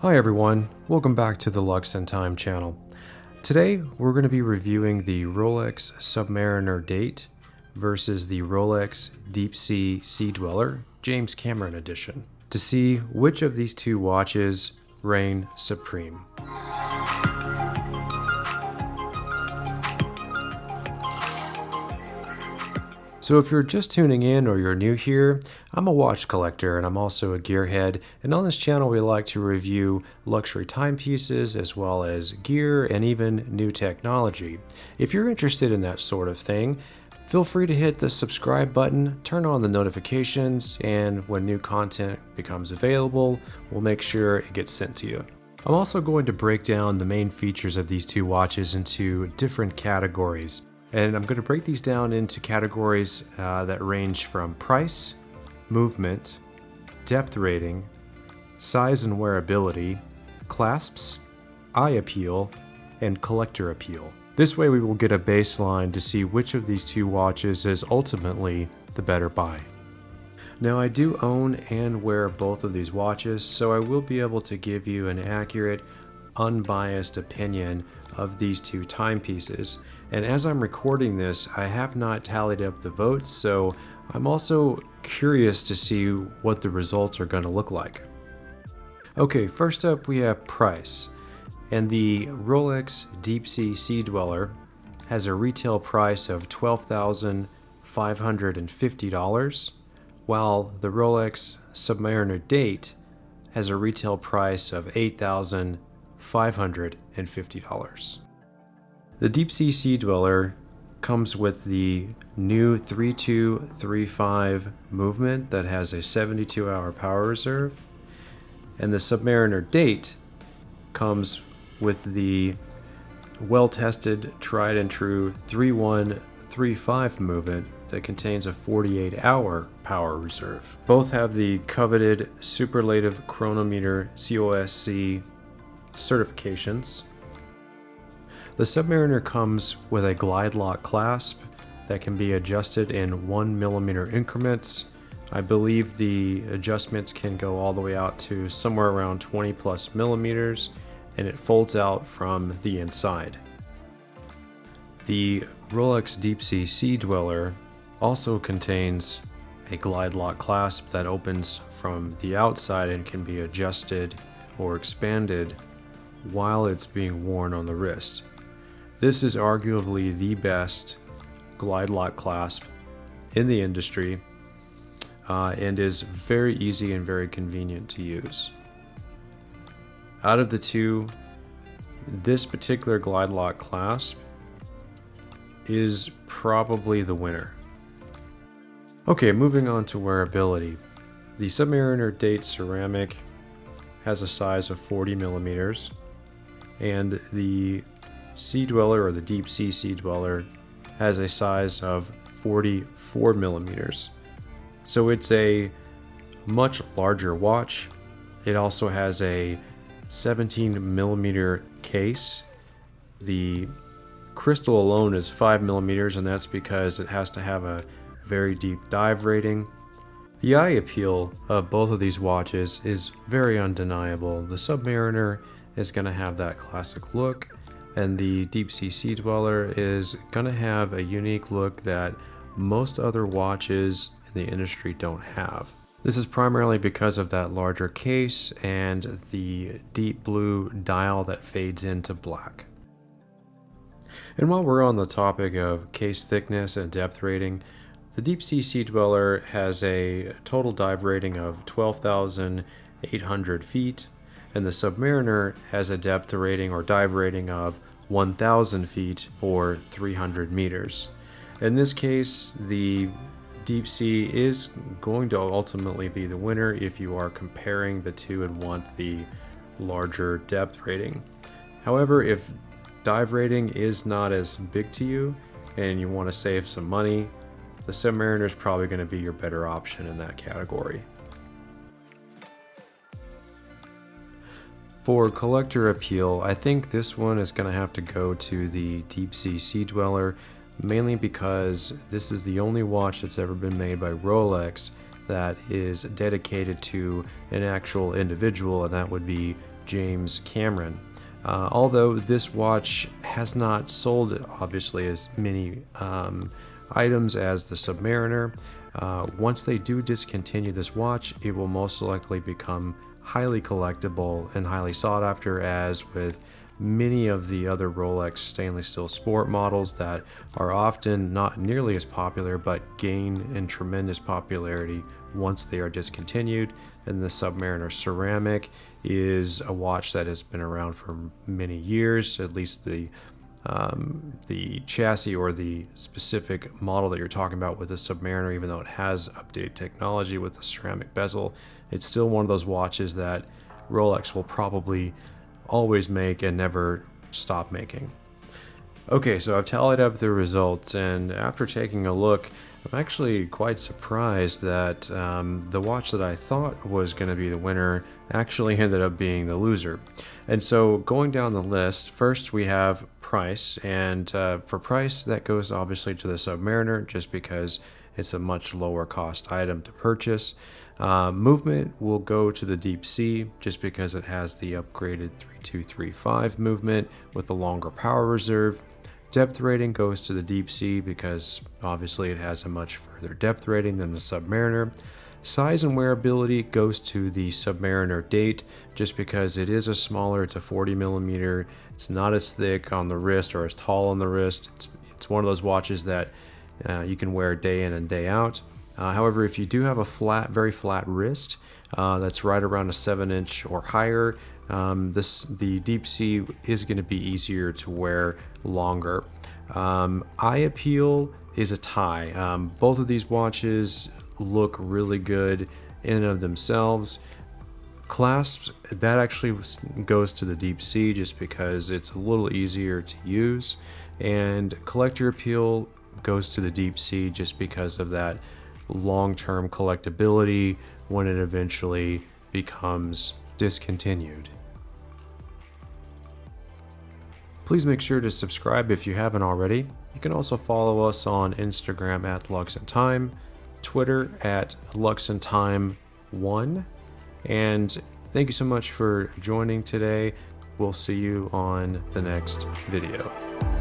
Hi everyone, welcome back to the Lux and Time channel. Today we're going to be reviewing the Rolex Submariner date versus the Rolex Deepsea Sea Dweller James Cameron edition to see which of these two watches reign supreme. So if you're just tuning in or you're new here, I'm a watch collector and I'm also a gearhead, and on this channel we like to review luxury timepieces as well as gear and even new technology. If you're interested in that sort of thing, feel free to hit the subscribe button, turn on the notifications, and when new content becomes available, we'll make sure it gets sent to you. I'm also going to break down the main features of these two watches into different categories. And I'm going to break these down into categories that range from price, movement, depth rating, size and wearability, clasps, eye appeal, and collector appeal. This way we will get a baseline to see which of these two watches is ultimately the better buy. Now I do own and wear both of these watches, so I will be able to give you an accurate, unbiased opinion of these two timepieces. And as I'm recording this, I have not tallied up the votes, so I'm also curious to see what the results are going to look like. Okay, first up we have price. And the Rolex Deepsea Sea Dweller has a retail price of $12,550, while the Rolex Submariner date has a retail price of $8,550. The Deepsea Sea Dweller comes with the new 3235 movement that has a 72-hour power reserve, and the Submariner date comes with the well-tested, tried and true 3135 movement that contains a 48-hour power reserve. Both have the coveted superlative chronometer COSC certifications. The Submariner comes with a glide lock clasp that can be adjusted in 1mm increments. I believe the adjustments can go all the way out to somewhere around 20 plus millimeters, and it folds out from the inside. The Rolex Deepsea Sea Dweller also contains a glide lock clasp that opens from the outside and can be adjusted or expanded while it's being worn on the wrist. This is arguably the best glide lock clasp in the industry and is very easy and very convenient to use. Out of the two, this particular glide lock clasp is probably the winner. Okay, moving on to wearability. The Submariner date ceramic has a size of 40 millimeters, and the Sea Dweller, or the Deepsea Sea Dweller, has a size of 44 millimeters. So it's a much larger watch. It also has a 17 millimeter case. The crystal alone is 5 millimeters, and that's because it has to have a very deep dive rating. The eye appeal of both of these watches is very undeniable. The Submariner is going to have that classic look, and the Deepsea Sea Dweller is going to have a unique look that most other watches in the industry don't have. This is primarily because of that larger case and the deep blue dial that fades into black. And while we're on the topic of case thickness and depth rating, the Deepsea Sea Dweller has a total dive rating of 12,800 feet, and the Submariner has a depth rating or dive rating of 1,000 feet or 300 meters. In this case, the Deepsea is going to ultimately be the winner if you are comparing the two and want the larger depth rating. However, if dive rating is not as big to you and you want to save some money, the Submariner is probably going to be your better option in that category. For collector appeal, I think this one is going to have to go to the Deepsea Sea Dweller, mainly because this is the only watch that's ever been made by Rolex that is dedicated to an actual individual, and that would be James Cameron. Although this watch has not sold obviously as many items as the Submariner, once they do discontinue this watch, it will most likely become highly collectible and highly sought after, as with many of the other Rolex stainless steel sport models that are often not nearly as popular but gain in tremendous popularity once they are discontinued. And the Submariner ceramic is a watch that has been around for many years, at least the chassis or the specific model that you're talking about with the Submariner, even though it has updated technology with the ceramic bezel, it's still one of those watches that Rolex will probably always make and never stop making. Okay, so I've tallied up the results, and after taking a look, I'm actually quite surprised that the watch that I thought was going to be the winner actually ended up being the loser. And so going down the list, first we have price, and for price that goes obviously to the Submariner just because it's a much lower cost item to purchase. Movement will go to the Deep Sea just because it has the upgraded 3235 movement with the longer power reserve. Depth rating goes to the Deep Sea because obviously it has a much further depth rating than the Submariner. Size and wearability goes to the Submariner date just because it is a smaller, it's a 40 millimeter, it's not as thick on the wrist or as tall on the wrist. It's one of those watches that you can wear day in and day out. However, if you do have a very flat wrist that's right around a 7-inch or higher, the Deep Sea is going to be easier to wear longer. Eye appeal is a tie. Both of these watches look really good in and of themselves. Clasps, that actually goes to the Deep Sea just because it's a little easier to use, and collector appeal goes to the Deep Sea just because of that long-term collectability when it eventually becomes discontinued. Please make sure to subscribe if you haven't already. You can also follow us on Instagram at Lux and Time, Twitter at LuxandTime1, and thank you so much for joining today. We'll see you on the next video.